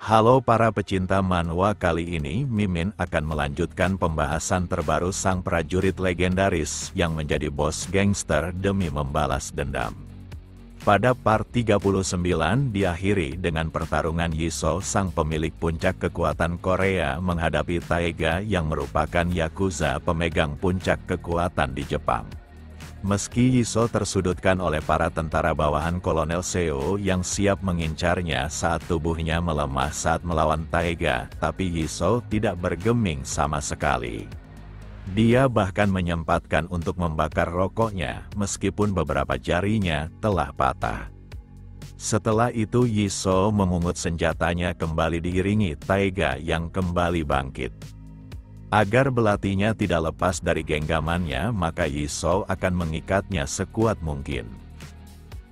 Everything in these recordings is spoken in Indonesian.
Halo para pecinta manhwa, kali ini Mimin akan melanjutkan pembahasan terbaru sang prajurit legendaris yang menjadi bos gangster demi membalas dendam. Pada part 39 diakhiri dengan pertarungan Yisou, sang pemilik puncak kekuatan Korea, menghadapi Taega yang merupakan Yakuza pemegang puncak kekuatan di Jepang. Meski Yisou tersudutkan oleh para tentara bawahan Kolonel Seo yang siap mengincarnya saat tubuhnya melemah saat melawan Taega, tapi Yisou tidak bergeming sama sekali. Dia bahkan menyempatkan untuk membakar rokoknya, meskipun beberapa jarinya telah patah. Setelah itu Yisou memungut senjatanya kembali diiringi Taega yang kembali bangkit. Agar belatinya tidak lepas dari genggamannya, maka Yisou akan mengikatnya sekuat mungkin.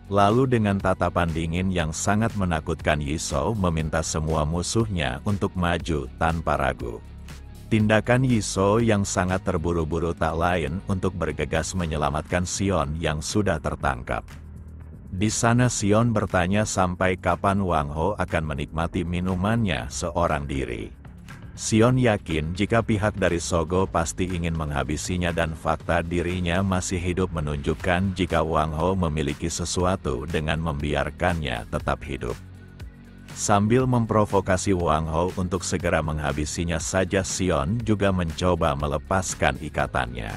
Lalu dengan tatapan dingin yang sangat menakutkan, Yisou meminta semua musuhnya untuk maju tanpa ragu. Tindakan Yisou yang sangat terburu-buru tak lain untuk bergegas menyelamatkan Sion yang sudah tertangkap. Di sana Sion bertanya sampai kapan Wang Ho akan menikmati minumannya seorang diri. Sion yakin jika pihak dari Sogo pasti ingin menghabisinya, dan fakta dirinya masih hidup menunjukkan jika Wang Ho memiliki sesuatu dengan membiarkannya tetap hidup. Sambil memprovokasi Wang Ho untuk segera menghabisinya saja, Sion juga mencoba melepaskan ikatannya.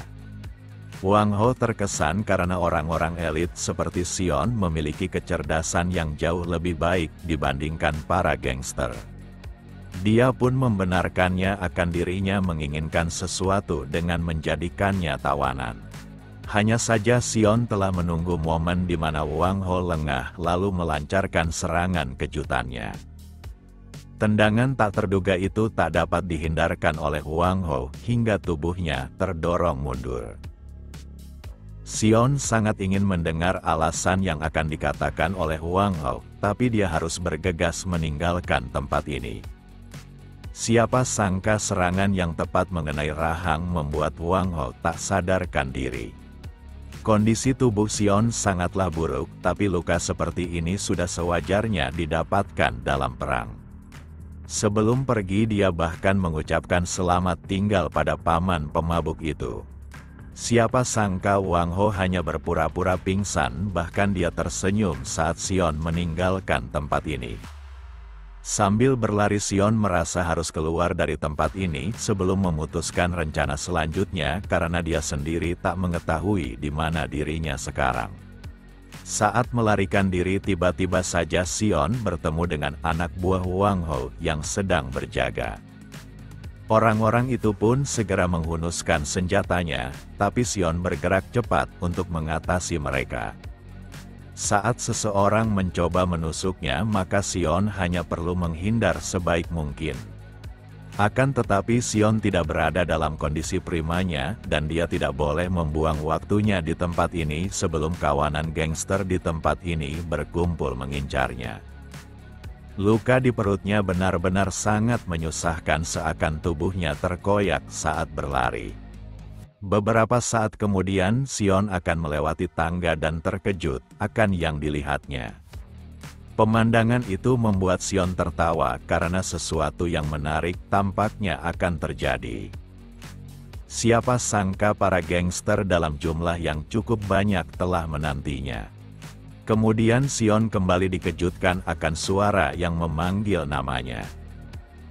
Wang Ho terkesan karena orang-orang elit seperti Sion memiliki kecerdasan yang jauh lebih baik dibandingkan para gangster. Dia pun membenarkannya akan dirinya menginginkan sesuatu dengan menjadikannya tawanan. Hanya saja Sion telah menunggu momen di mana Wang Ho lengah lalu melancarkan serangan kejutannya. Tendangan tak terduga itu tak dapat dihindarkan oleh Wang Ho hingga tubuhnya terdorong mundur. Sion sangat ingin mendengar alasan yang akan dikatakan oleh Wang Ho, tapi dia harus bergegas meninggalkan tempat ini. Siapa sangka serangan yang tepat mengenai rahang membuat Wang Ho tak sadarkan diri. Kondisi tubuh Sion sangatlah buruk, tapi luka seperti ini sudah sewajarnya didapatkan dalam perang. Sebelum pergi dia bahkan mengucapkan selamat tinggal pada paman pemabuk itu. Siapa sangka Wang Ho hanya berpura-pura pingsan, bahkan dia tersenyum saat Sion meninggalkan tempat ini. Sambil berlari Sion merasa harus keluar dari tempat ini sebelum memutuskan rencana selanjutnya karena dia sendiri tak mengetahui di mana dirinya sekarang. Saat melarikan diri tiba-tiba saja Sion bertemu dengan anak buah Wang Ho yang sedang berjaga. Orang-orang itu pun segera menghunuskan senjatanya, tapi Sion bergerak cepat untuk mengatasi mereka. Saat seseorang mencoba menusuknya, maka Sion hanya perlu menghindar sebaik mungkin. Akan tetapi Sion tidak berada dalam kondisi primanya, dan dia tidak boleh membuang waktunya di tempat ini sebelum kawanan gangster di tempat ini berkumpul mengincarnya. Luka di perutnya benar-benar sangat menyusahkan, seakan tubuhnya terkoyak saat berlari. Beberapa saat kemudian Sion akan melewati tangga dan terkejut akan yang dilihatnya. Pemandangan itu membuat Sion tertawa karena sesuatu yang menarik tampaknya akan terjadi. Siapa sangka para gangster dalam jumlah yang cukup banyak telah menantinya. Kemudian Sion kembali dikejutkan akan suara yang memanggil namanya.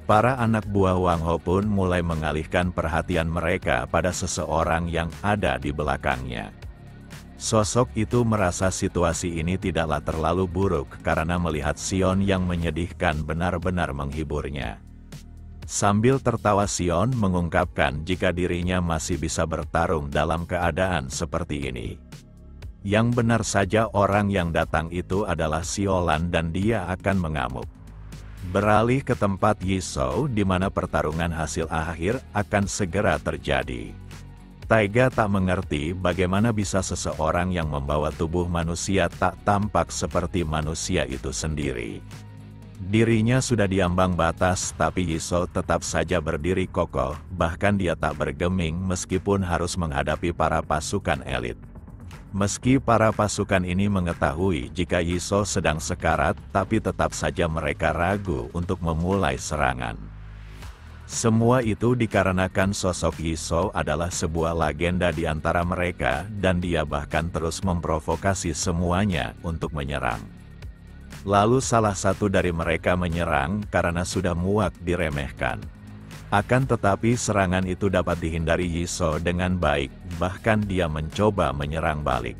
Para anak buah Wang Ho pun mulai mengalihkan perhatian mereka pada seseorang yang ada di belakangnya. Sosok itu merasa situasi ini tidaklah terlalu buruk karena melihat Sion yang menyedihkan benar-benar menghiburnya. Sambil tertawa Sion mengungkapkan jika dirinya masih bisa bertarung dalam keadaan seperti ini. Yang benar saja orang yang datang itu adalah Siolan dan dia akan mengamuk. Beralih ke tempat Yisou di mana pertarungan hasil akhir akan segera terjadi. Taega tak mengerti bagaimana bisa seseorang yang membawa tubuh manusia tak tampak seperti manusia itu sendiri. Dirinya sudah diambang batas, tapi Yisou tetap saja berdiri kokoh, bahkan dia tak bergeming meskipun harus menghadapi para pasukan elit. Meski para pasukan ini mengetahui jika Yisou sedang sekarat, tapi tetap saja mereka ragu untuk memulai serangan. Semua itu dikarenakan sosok Yisou adalah sebuah legenda di antara mereka, dan dia bahkan terus memprovokasi semuanya untuk menyerang. Lalu salah satu dari mereka menyerang karena sudah muak diremehkan. Akan tetapi serangan itu dapat dihindari Yisou dengan baik, bahkan dia mencoba menyerang balik.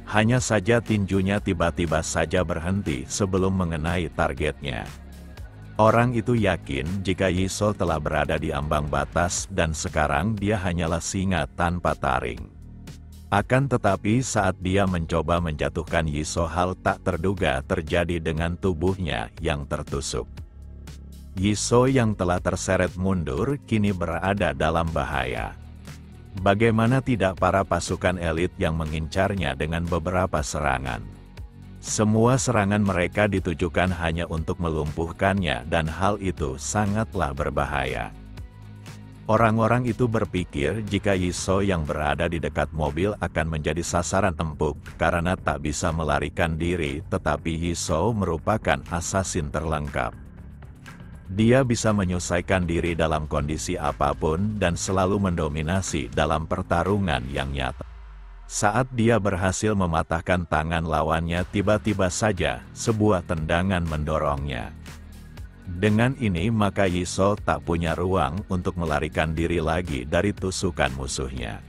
Hanya saja tinjunya tiba-tiba saja berhenti sebelum mengenai targetnya. Orang itu yakin jika Yisou telah berada di ambang batas dan sekarang dia hanyalah singa tanpa taring. Akan tetapi saat dia mencoba menjatuhkan Yisou, hal tak terduga terjadi dengan tubuhnya yang tertusuk. Yisou yang telah terseret mundur kini berada dalam bahaya. Bagaimana tidak para pasukan elit yang mengincarnya dengan beberapa serangan. Semua serangan mereka ditujukan hanya untuk melumpuhkannya dan hal itu sangatlah berbahaya. Orang-orang itu berpikir jika Yisou yang berada di dekat mobil akan menjadi sasaran empuk karena tak bisa melarikan diri, tetapi Yisou merupakan asasin terlengkap. Dia bisa menyelesaikan diri dalam kondisi apapun dan selalu mendominasi dalam pertarungan yang nyata. Saat dia berhasil mematahkan tangan lawannya, tiba-tiba saja sebuah tendangan mendorongnya. Dengan ini maka Yisou tak punya ruang untuk melarikan diri lagi dari tusukan musuhnya.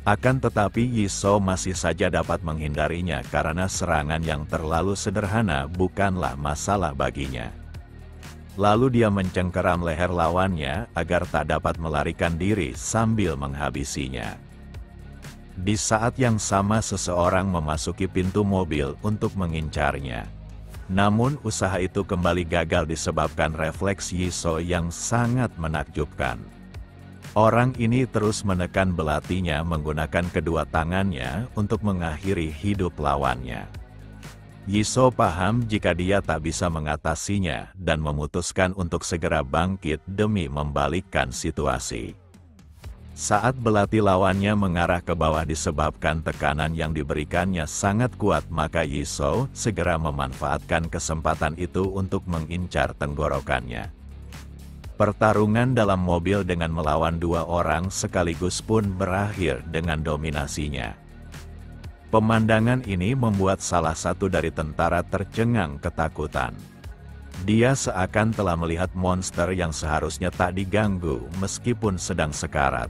Akan tetapi Yisou masih saja dapat menghindarinya karena serangan yang terlalu sederhana bukanlah masalah baginya. Lalu dia mencengkeram leher lawannya agar tak dapat melarikan diri sambil menghabisinya. Di saat yang sama seseorang memasuki pintu mobil untuk mengincarnya. Namun usaha itu kembali gagal disebabkan refleks Yisou yang sangat menakjubkan. Orang ini terus menekan belatinya menggunakan kedua tangannya untuk mengakhiri hidup lawannya. Yisou paham jika dia tak bisa mengatasinya dan memutuskan untuk segera bangkit demi membalikkan situasi. Saat belati lawannya mengarah ke bawah disebabkan tekanan yang diberikannya sangat kuat, maka Yisou segera memanfaatkan kesempatan itu untuk mengincar tenggorokannya. Pertarungan dalam mobil dengan melawan dua orang sekaligus pun berakhir dengan dominasinya. Pemandangan ini membuat salah satu dari tentara tercengang ketakutan. Dia seakan telah melihat monster yang seharusnya tak diganggu meskipun sedang sekarat.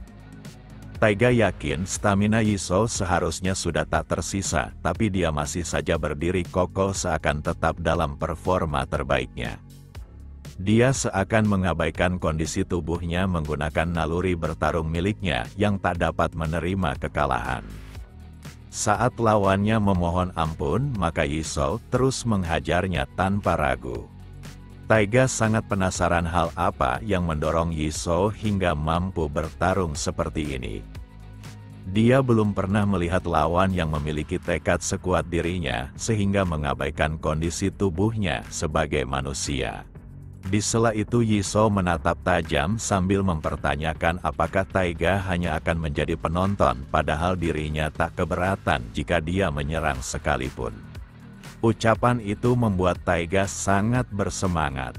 Taiga yakin stamina Yisou seharusnya sudah tak tersisa, tapi dia masih saja berdiri kokoh seakan tetap dalam performa terbaiknya. Dia seakan mengabaikan kondisi tubuhnya menggunakan naluri bertarung miliknya yang tak dapat menerima kekalahan. Saat lawannya memohon ampun, maka Yisou terus menghajarnya tanpa ragu. Taiga sangat penasaran hal apa yang mendorong Yisou hingga mampu bertarung seperti ini. Dia belum pernah melihat lawan yang memiliki tekad sekuat dirinya sehingga mengabaikan kondisi tubuhnya sebagai manusia. Di sela itu Yisou menatap tajam sambil mempertanyakan apakah Taiga hanya akan menjadi penonton padahal dirinya tak keberatan jika dia menyerang sekalipun. Ucapan itu membuat Taiga sangat bersemangat.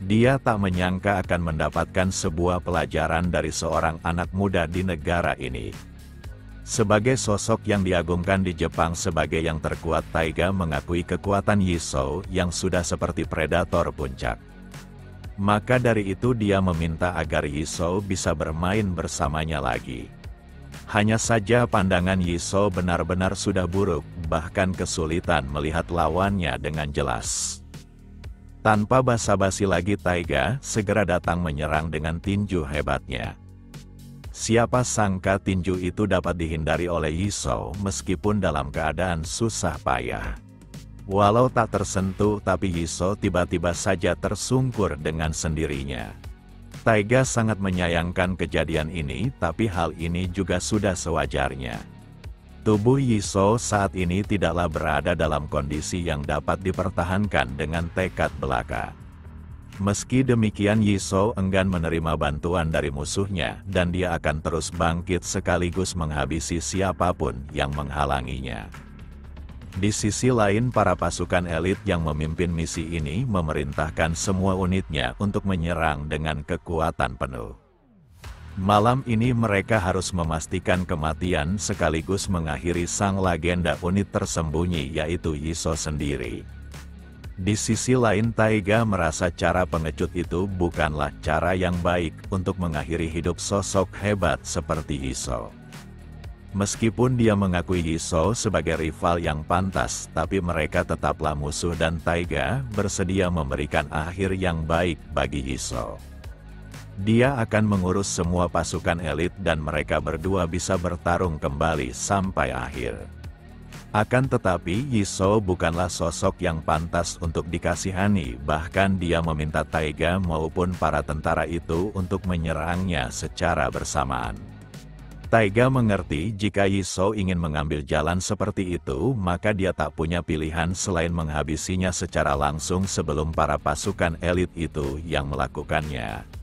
Dia tak menyangka akan mendapatkan sebuah pelajaran dari seorang anak muda di negara ini. Sebagai sosok yang diagungkan di Jepang sebagai yang terkuat, Taiga mengakui kekuatan Yisou yang sudah seperti predator puncak. Maka dari itu dia meminta agar Yisou bisa bermain bersamanya lagi. Hanya saja pandangan Yisou benar-benar sudah buruk, bahkan kesulitan melihat lawannya dengan jelas. Tanpa basa-basi lagi Taiga segera datang menyerang dengan tinju hebatnya. Siapa sangka tinju itu dapat dihindari oleh Yisou meskipun dalam keadaan susah payah. Walau tak tersentuh, tapi Yisou tiba-tiba saja tersungkur dengan sendirinya. Taiga sangat menyayangkan kejadian ini, tapi hal ini juga sudah sewajarnya. Tubuh Yisou saat ini tidaklah berada dalam kondisi yang dapat dipertahankan dengan tekad belaka. Meski demikian Yizhou enggan menerima bantuan dari musuhnya dan dia akan terus bangkit sekaligus menghabisi siapapun yang menghalanginya. Di sisi lain para pasukan elit yang memimpin misi ini memerintahkan semua unitnya untuk menyerang dengan kekuatan penuh. Malam ini mereka harus memastikan kematian sekaligus mengakhiri sang legenda unit tersembunyi yaitu Yizhou sendiri. Di sisi lain Taiga merasa cara pengecut itu bukanlah cara yang baik untuk mengakhiri hidup sosok hebat seperti Yizhou. Meskipun dia mengakui Yizhou sebagai rival yang pantas, tapi mereka tetaplah musuh dan Taiga bersedia memberikan akhir yang baik bagi Yizhou. Dia akan mengurus semua pasukan elit dan mereka berdua bisa bertarung kembali sampai akhir. Akan tetapi Yizhou bukanlah sosok yang pantas untuk dikasihani, bahkan dia meminta Taiga maupun para tentara itu untuk menyerangnya secara bersamaan. Taiga mengerti jika Yizhou ingin mengambil jalan seperti itu, maka dia tak punya pilihan selain menghabisinya secara langsung sebelum para pasukan elit itu yang melakukannya.